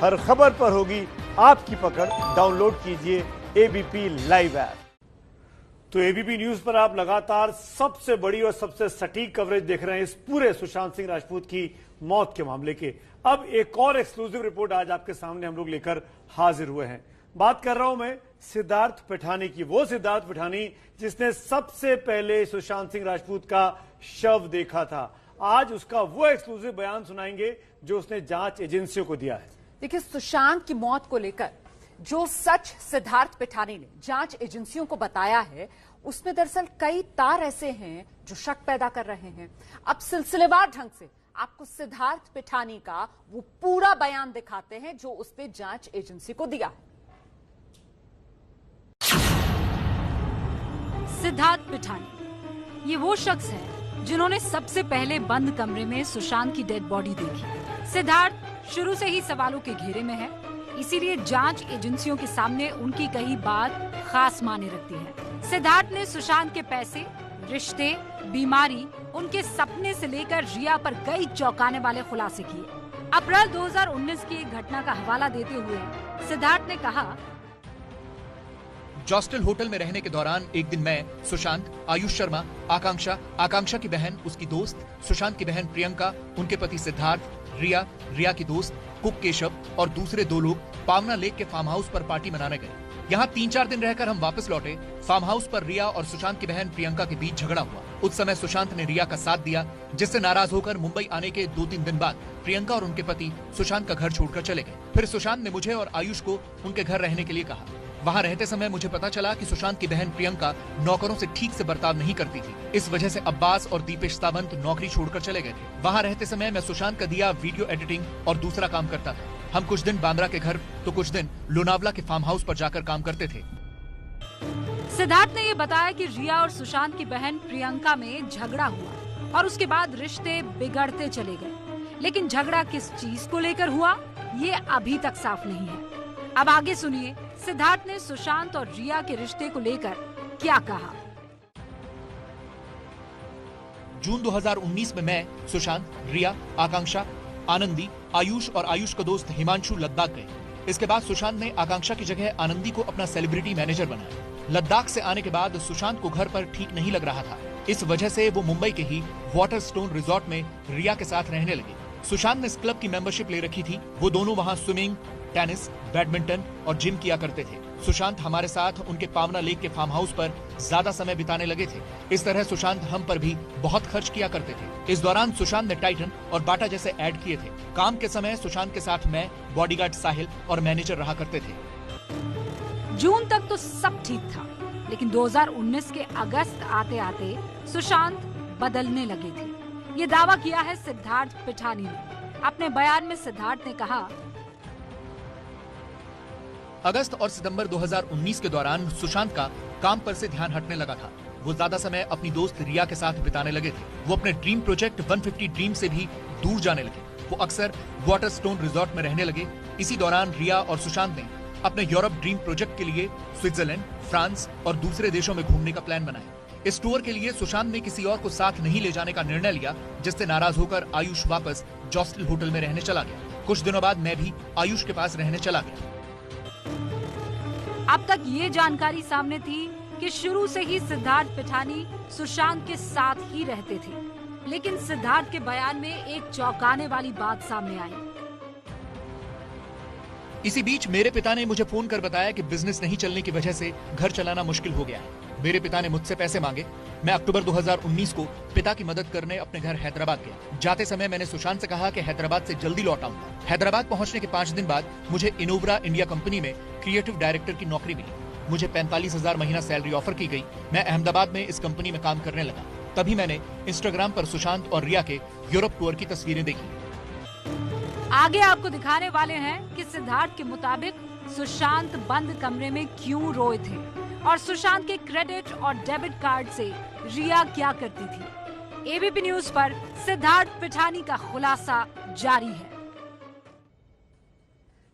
हर खबर पर होगी आपकी पकड़। डाउनलोड कीजिए एबीपी लाइव ऐप। तो एबीपी न्यूज पर आप लगातार सबसे बड़ी और सबसे सटीक कवरेज देख रहे हैं इस पूरे सुशांत सिंह राजपूत की मौत के मामले के। अब एक और एक्सक्लूसिव रिपोर्ट आज आपके सामने हम लोग लेकर हाजिर हुए हैं। बात कर रहा हूं मैं सिद्धार्थ पिठानी की, वो सिद्धार्थ पिठानी जिसने सबसे पहले सुशांत सिंह राजपूत का शव देखा था। आज उसका वो एक्सक्लूसिव बयान सुनाएंगे जो उसने जांच एजेंसियों को दिया है। देखिए, सुशांत की मौत को लेकर जो सच सिद्धार्थ पिठानी ने जांच एजेंसियों को बताया है, उसमें दरअसल कई तार ऐसे हैं जो शक पैदा कर रहे हैं। अब सिलसिलेवार ढंग से आपको सिद्धार्थ पिठानी का वो पूरा बयान दिखाते हैं जो उसने जांच एजेंसी को दिया है। सिद्धार्थ पिठानी ये वो शख्स है जिन्होंने सबसे पहले बंद कमरे में सुशांत की डेड बॉडी देखी। सिद्धार्थ शुरू से ही सवालों के घेरे में है, इसीलिए जांच एजेंसियों के सामने उनकी कही बात खास मायने रखती है। सिद्धार्थ ने सुशांत के पैसे, रिश्ते, बीमारी, उनके सपने से लेकर रिया पर कई चौंकाने वाले खुलासे किए। अप्रैल 2019 की एक घटना का हवाला देते हुए सिद्धार्थ ने कहा, जॉस्टल होटल में रहने के दौरान एक दिन मैं, सुशांत, आयुष शर्मा, आकांक्षा की बहन, उसकी दोस्त, सुशांत की बहन प्रियंका, उनके पति सिद्धार्थ, रिया की दोस्त, कुक केशव और दूसरे 2 लोग पावना लेक के फार्म हाउस पर पार्टी मनाने गए। यहाँ 3-4 दिन रहकर हम वापस लौटे। फार्म हाउस पर रिया और सुशांत की बहन प्रियंका के बीच झगड़ा हुआ। उस समय सुशांत ने रिया का साथ दिया, जिससे नाराज होकर मुंबई आने के 2-3 दिन बाद प्रियंका और उनके पति सुशांत का घर छोड़कर चले गए। फिर सुशांत ने मुझे और आयुष को उनके घर रहने के लिए कहा। वहाँ रहते समय मुझे पता चला कि सुशांत की बहन प्रियंका नौकरों से ठीक से बर्ताव नहीं करती थी। इस वजह से अब्बास और दीपेश सावंत नौकरी छोड़कर चले गए थे। वहाँ रहते समय मैं सुशांत का दिया वीडियो एडिटिंग और दूसरा काम करता था। हम कुछ दिन बांद्रा के घर तो कुछ दिन लोनावला के फार्म हाउस पर जाकर काम करते थे। सिद्धार्थ ने ये बताया कि रिया और सुशांत की बहन प्रियंका में झगड़ा हुआ और उसके बाद रिश्ते बिगड़ते चले गए। लेकिन झगड़ा किस चीज को लेकर हुआ, ये अभी तक साफ नहीं है। अब आगे सुनिए सिद्धार्थ ने सुशांत और रिया के रिश्ते को लेकर क्या कहा। जून 2019 में मैं, सुशांत, रिया, आकांक्षा, आनंदी, आयुष और आयुष का दोस्त हिमांशु लद्दाख गए। इसके बाद सुशांत ने आकांक्षा की जगह आनंदी को अपना सेलिब्रिटी मैनेजर बनाया। लद्दाख से आने के बाद सुशांत को घर पर ठीक नहीं लग रहा था। इस वजह से वो मुंबई के ही वाटरस्टोन रिजॉर्ट में रिया के साथ रहने लगे। सुशांत ने इस क्लब की मेंबरशिप ले रखी थी। वो दोनों वहाँ स्विमिंग, टेनिस, बैडमिंटन और जिम किया करते थे। सुशांत हमारे साथ उनके पावना लेक के फार्म हाउस पर ज्यादा समय बिताने लगे थे। इस तरह सुशांत हम पर भी बहुत खर्च किया करते थे। इस दौरान सुशांत ने टाइटन और बाटा जैसे ऐड किए थे। काम के समय सुशांत के साथ मैं, बॉडीगार्ड साहिल और मैनेजर रहा करते थे। जून तक तो सब ठीक था, लेकिन 2019 के अगस्त आते आते सुशांत बदलने लगे थे। ये दावा किया है सिद्धार्थ पिठानी ने। अपने बयान में सिद्धार्थ ने कहा, अगस्त और सितंबर 2019 के दौरान सुशांत का काम पर से ध्यान हटने लगा था। वो ज्यादा समय अपनी दोस्त रिया के साथ बिताने लगे थे। वो अपने ड्रीम प्रोजेक्ट 150 ड्रीम से भी दूर जाने लगे। वो अक्सर वाटरस्टोन रिजॉर्ट में रहने लगे। इसी दौरान रिया और सुशांत ने अपने यूरोप ड्रीम प्रोजेक्ट के लिए स्विट्जरलैंड, फ्रांस और दूसरे देशों में घूमने का प्लान बनाया। इस टूर के लिए सुशांत ने किसी और को साथ नहीं ले जाने का निर्णय लिया, जिससे नाराज होकर आयुष वापस जॉस्टल होटल में रहने चला गया। कुछ दिनों बाद मैं भी आयुष के पास रहने चला गया। अब तक ये जानकारी सामने थी कि शुरू से ही सिद्धार्थ पिठानी सुशांत के साथ ही रहते थे, लेकिन सिद्धार्थ के बयान में एक चौंकाने वाली बात सामने आई। इसी बीच मेरे पिता ने मुझे फोन कर बताया कि बिजनेस नहीं चलने की वजह से घर चलाना मुश्किल हो गया है। मेरे पिता ने मुझसे पैसे मांगे। मैं अक्टूबर 2019 को पिता की मदद करने अपने घर हैदराबाद गया। जाते समय मैंने सुशांत से कहा कि हैदराबाद से जल्दी लौट आऊंगा। हैदराबाद पहुंचने के 5 दिन बाद मुझे इनोब्रा इंडिया कंपनी में क्रिएटिव डायरेक्टर की नौकरी मिली। मुझे 45,000 महीना सैलरी ऑफर की गई। मैं अहमदाबाद में इस कंपनी में काम करने लगा। तभी मैंने इंस्टाग्राम पर सुशांत और रिया के यूरोप टूर की तस्वीरें देखी। आगे आपको दिखाने वाले हैं कि सिद्धार्थ के मुताबिक सुशांत बंद कमरे में क्यों रोए थे और सुशांत के क्रेडिट और डेबिट कार्ड से रिया क्या करती थी। एबीपी न्यूज पर सिद्धार्थ पिठानी का खुलासा जारी है।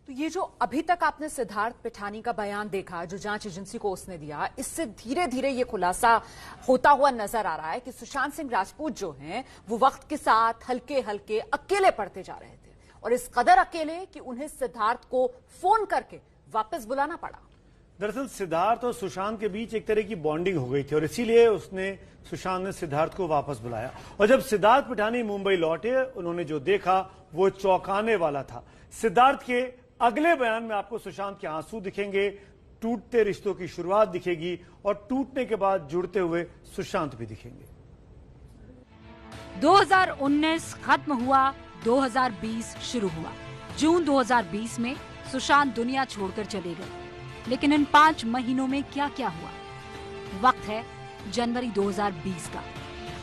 तो ये जो अभी तक आपने सिद्धार्थ पिठानी का बयान देखा, जो जांच एजेंसी को उसने दिया, इससे धीरे धीरे ये खुलासा होता हुआ नजर आ रहा है कि सुशांत सिंह राजपूत जो हैं वो वक्त के साथ हल्के हल्के अकेले पड़ते जा रहे थे और इस कदर अकेले कि उन्हें सिद्धार्थ को फोन करके वापस बुलाना पड़ा। दरअसल सिद्धार्थ और सुशांत के बीच एक तरह की बॉन्डिंग हो गई थी और इसीलिए सुशांत ने सिद्धार्थ को वापस बुलाया। और जब सिद्धार्थ पिठानी मुंबई लौटे, उन्होंने जो देखा वो चौंकाने वाला था। सिद्धार्थ के अगले बयान में आपको सुशांत के आंसू दिखेंगे, टूटते रिश्तों की शुरुआत दिखेगी और टूटने के बाद जुड़ते हुए सुशांत भी दिखेंगे। 2019 खत्म हुआ, 2020 शुरू हुआ। जून 2020 में सुशांत दुनिया छोड़कर चले गए। लेकिन इन 5 महीनों में क्या क्या हुआ? वक्त है जनवरी 2020 का।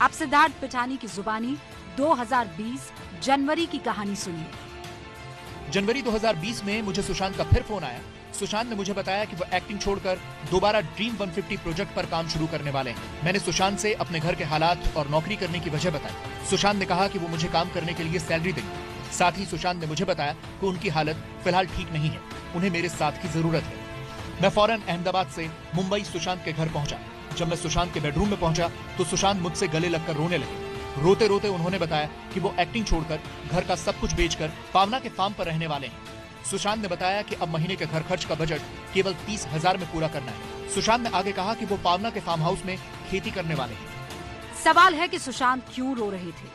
आप सिद्धार्थ पिठानी की जुबानी 2020 जनवरी की कहानी सुनिए। जनवरी 2020 में मुझे सुशांत का फिर फोन आया। सुशांत ने मुझे बताया कि वो एक्टिंग छोड़कर दोबारा ड्रीम 150 प्रोजेक्ट पर काम शुरू करने वाले हैं। मैंने सुशांत से अपने घर के हालात और नौकरी करने की वजह बताई। सुशांत ने कहा कि वो मुझे काम करने के लिए सैलरी देंगे। साथ ही सुशांत ने मुझे बताया कि उनकी हालत फिलहाल ठीक नहीं है, उन्हें मेरे साथ की जरूरत है। मैं फौरन अहमदाबाद से मुंबई सुशांत के घर पहुंचा। जब मैं सुशांत के बेडरूम में पहुंचा तो सुशांत मुझसे गले लगकर रोने लगे। रोते रोते उन्होंने बताया कि वो एक्टिंग छोड़कर घर का सब कुछ बेचकर पावना के फार्म पर रहने वाले हैं। सुशांत ने बताया कि अब महीने के घर खर्च का बजट केवल 30,000 में पूरा करना है। सुशांत ने आगे कहा कि वो पावना के फार्म हाउस में खेती करने वाले हैं। सवाल है कि सुशांत क्यों रो रहे थे?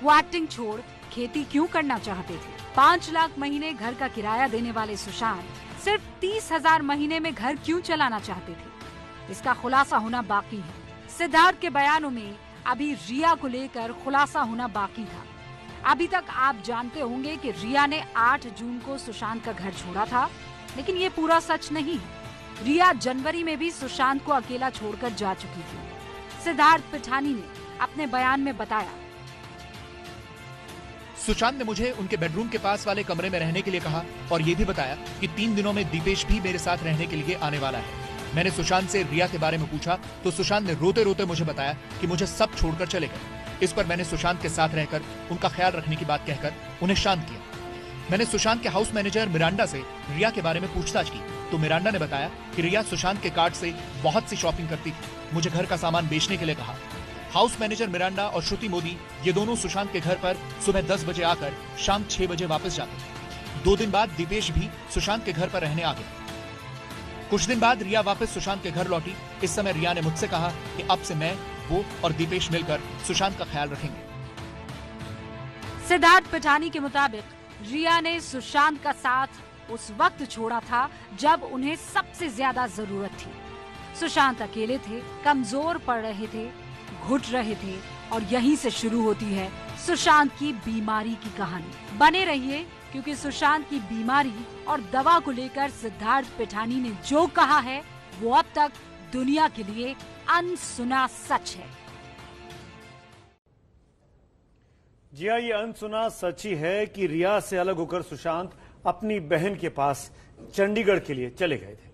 वो एक्टिंग छोड़ खेती क्यों करना चाहते थे? 5 लाख महीने घर का किराया देने वाले सुशांत सिर्फ 30,000 महीने में घर क्यों चलाना चाहते थे? इसका खुलासा होना बाकी है। सिद्धार्थ के बयानों में अभी रिया को लेकर खुलासा होना बाकी था। अभी तक आप जानते होंगे कि रिया ने 8 जून को सुशांत का घर छोड़ा था, लेकिन ये पूरा सच नहीं है। रिया जनवरी में भी सुशांत को अकेला छोड़कर जा चुकी थी। सिद्धार्थ पिठानी ने अपने बयान में बताया, सुशांत ने मुझे उनके बेडरूम के पास वाले कमरे में रहने के लिए कहा और ये भी बताया कि 3 दिनों में दीपेश भी मेरे साथ रहने के लिए आने वाला है। मैंने सुशांत से रिया के बारे में पूछा तो सुशांत ने रोते रोते मुझे बताया कि मुझे सब छोड़कर चले गए। इस पर मैंने सुशांत के साथ रहकर उनका ख्याल रखने की बात कहकर उन्हें शांत किया। मैंने सुशांत के हाउस मैनेजर मिरांडा से रिया के बारे में पूछताछ की तो मिरांडा ने बताया कि रिया सुशांत के कार्ड से बहुत सी शॉपिंग करती थी। मुझे घर का सामान बेचने के लिए कहा। हाउस मैनेजर मिरांडा और श्रुति मोदी ये दोनों सुशांत के घर पर सुबह 10 बजे आकर शाम 6 बजे वापस जाते। 2 दिन बाद दीपेश भी सुशांत के घर पर रहने आ गए। कुछ दिन बाद रिया वापस सुशांत के घर लौटी। इस समय रिया ने मुझसे कहा कि अब से मैं, वो और दीपेश मिलकर सुशांत का ख्याल रखेंगे। सिद्धार्थ पिठानी के मुताबिक रिया ने सुशांत का साथ उस वक्त छोड़ा था जब उन्हें सबसे ज्यादा जरूरत थी। सुशांत अकेले थे, कमजोर पड़ रहे थे, घुट रहे थे और यहीं से शुरू होती है सुशांत की बीमारी की कहानी। बने रहिए, क्योंकि सुशांत की बीमारी और दवा को लेकर सिद्धार्थ पिठानी ने जो कहा है वो अब तक दुनिया के लिए अनसुना सच है। जी हाँ, ये अनसुना सच ही है कि रिया से अलग होकर सुशांत अपनी बहन के पास चंडीगढ़ के लिए चले गए थे।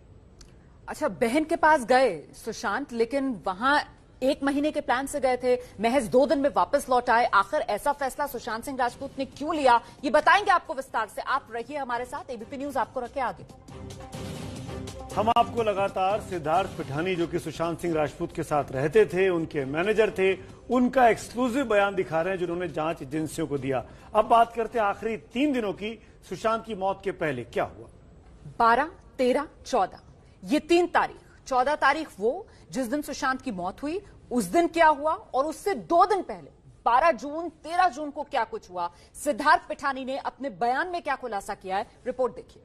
अच्छा, बहन के पास गए सुशांत, लेकिन वहां 1 महीने के प्लान से गए थे, महज 2 दिन में वापस लौट आए। आखिर ऐसा फैसला सुशांत सिंह राजपूत ने क्यों लिया, ये बताएंगे आपको विस्तार से। आप रहिए हमारे साथ, एबीपी न्यूज आपको रखे आगे। हम आपको लगातार सिद्धार्थ पिठानी, जो कि सुशांत सिंह राजपूत के साथ रहते थे, उनके मैनेजर थे, उनका एक्सक्लूसिव बयान दिखा रहे हैं जिन्होंने जांच एजेंसियों को दिया। अब बात करते हैं आखिरी 3 दिनों की। सुशांत की मौत के पहले क्या हुआ? 12, 13, 14 ये 3 तारीख। 14 तारीख वो जिस दिन सुशांत की मौत हुई, उस दिन क्या हुआ, और उससे 2 दिन पहले 12 जून, 13 जून को क्या कुछ हुआ। सिद्धार्थ पिठानी ने अपने बयान में क्या खुलासा किया है, रिपोर्ट देखिए।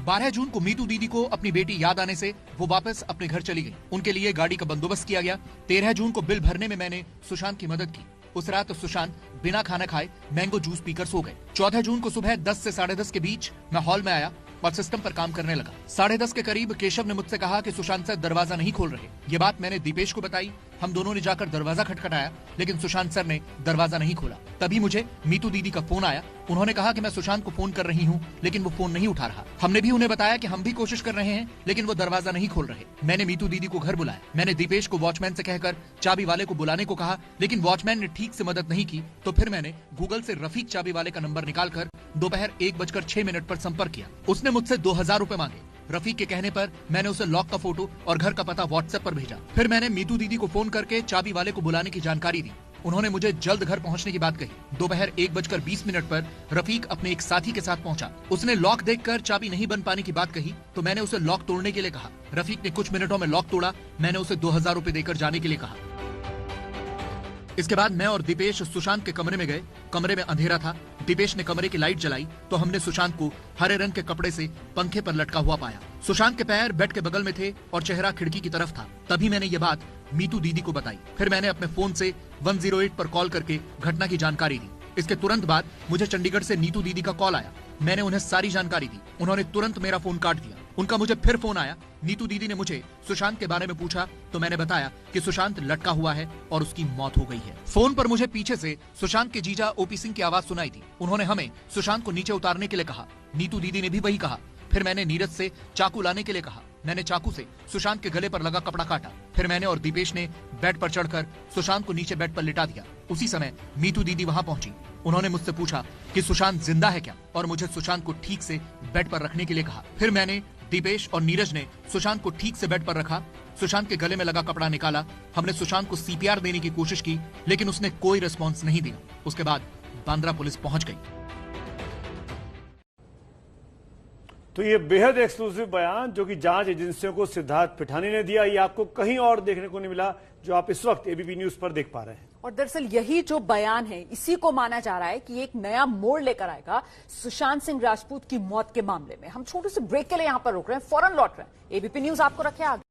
12 जून को मीतू दीदी को अपनी बेटी याद आने से वो वापस अपने घर चली गई। उनके लिए गाड़ी का बंदोबस्त किया गया। 13 जून को बिल भरने में मैंने सुशांत की मदद की। उस रात सुशांत बिना खाना खाए मैंगो जूस पीकर सो गए। 14 जून को सुबह 10 से 10:30 के बीच मैं हॉल में आया और सिस्टम पर काम करने लगा। 10:30 के करीब केशव ने मुझसे कहा कि सुशांत सर दरवाजा नहीं खोल रहे। ये बात मैंने दीपेश को बताई। हम दोनों ने जाकर दरवाजा खटखटाया, लेकिन सुशांत सर ने दरवाजा नहीं खोला। तभी मुझे मीतू दीदी का फोन आया। उन्होंने कहा कि मैं सुशांत को फोन कर रही हूँ, लेकिन वो फोन नहीं उठा रहा। हमने भी उन्हें बताया कि हम भी कोशिश कर रहे हैं, लेकिन वो दरवाजा नहीं खोल रहे। मैंने मीतू दीदी को घर बुलाया। मैंने दीपेश को वॉचमैन से कहकर चाबी वाले को बुलाने को कहा, लेकिन वॉचमैन ने ठीक से मदद नहीं की। तो फिर मैंने गूगल से रफीक चाबी वाले का नंबर निकालकर दोपहर 1:06 पर संपर्क किया। उसने मुझसे 2000 रुपए मांगे। रफीक के कहने पर मैंने उसे लॉक का फोटो और घर का पता व्हाट्सएप पर भेजा। फिर मैंने मीतू दीदी को फोन करके चाबी वाले को बुलाने की जानकारी दी। उन्होंने मुझे जल्द घर पहुंचने की बात कही। दोपहर 1:20 पर रफीक अपने एक साथी के साथ पहुंचा। उसने लॉक देखकर चाबी नहीं बन पाने की बात कही तो मैंने उसे लॉक तोड़ने के लिए कहा। रफीक ने कुछ मिनटों में लॉक तोड़ा। मैंने उसे 2000 रुपए देकर जाने के लिए कहा। इसके बाद मैं और दीपेश सुशांत के कमरे में गए। कमरे में अंधेरा था। दीपेश ने कमरे की लाइट जलाई तो हमने सुशांत को हरे रंग के कपड़े से पंखे पर लटका हुआ पाया। सुशांत के पैर बेड के बगल में थे और चेहरा खिड़की की तरफ था। तभी मैंने ये बात मीतू दीदी को बताई। फिर मैंने अपने फोन से 108 पर कॉल करके घटना की जानकारी दी। इसके तुरंत बाद मुझे चंडीगढ़ से नीतू दीदी का कॉल आया। मैंने उन्हें सारी जानकारी दी। उन्होंने तुरंत मेरा फोन काट दिया। उनका मुझे फिर फोन आया। नीतू दीदी ने मुझे सुशांत के बारे में पूछा तो मैंने बताया कि सुशांत लटका हुआ है और उसकी मौत हो गई है। फोन पर मुझे पीछे से सुशांत के जीजा ओपी सिंह की आवाज सुनाई थी। उन्होंने हमें सुशांत को नीचे उतारने के लिए कहा। नीतू दीदी ने भी वही कहा। फिर मैंने नीरज से चाकू लाने के लिए कहा। मैंने चाकू से सुशांत के गले पर लगा कपड़ा काटा। फिर मैंने और दीपेश ने बेड पर चढ़कर सुशांत को नीचे बेड पर लिटा दिया। उसी समय मीतू दीदी वहां पहुंची। उन्होंने मुझसे पूछा कि सुशांत जिंदा है क्या और मुझे सुशांत को ठीक से बेड पर रखने के लिए कहा। फिर मैंने, दीपेश और नीरज ने सुशांत को ठीक से बेड पर रखा। सुशांत के गले में लगा कपड़ा निकाला। हमने सुशांत को सीपीआर देने की कोशिश की लेकिन उसने कोई रिस्पॉन्स नहीं दिया। उसके बाद बांद्रा पुलिस पहुंच गई। तो ये बेहद एक्सक्लूसिव बयान जो कि जांच एजेंसियों को सिद्धार्थ पिठानी ने दिया, ये आपको कहीं और देखने को नहीं मिला जो आप इस वक्त एबीपी न्यूज पर देख पा रहे हैं। और दरअसल यही जो बयान है इसी को माना जा रहा है कि एक नया मोड़ लेकर आएगा सुशांत सिंह राजपूत की मौत के मामले में। हम छोटे से ब्रेक के लिए यहां पर रोक रहे हैं, फौरन लौट रहे हैं। एबीपी न्यूज आपको रखे आगे।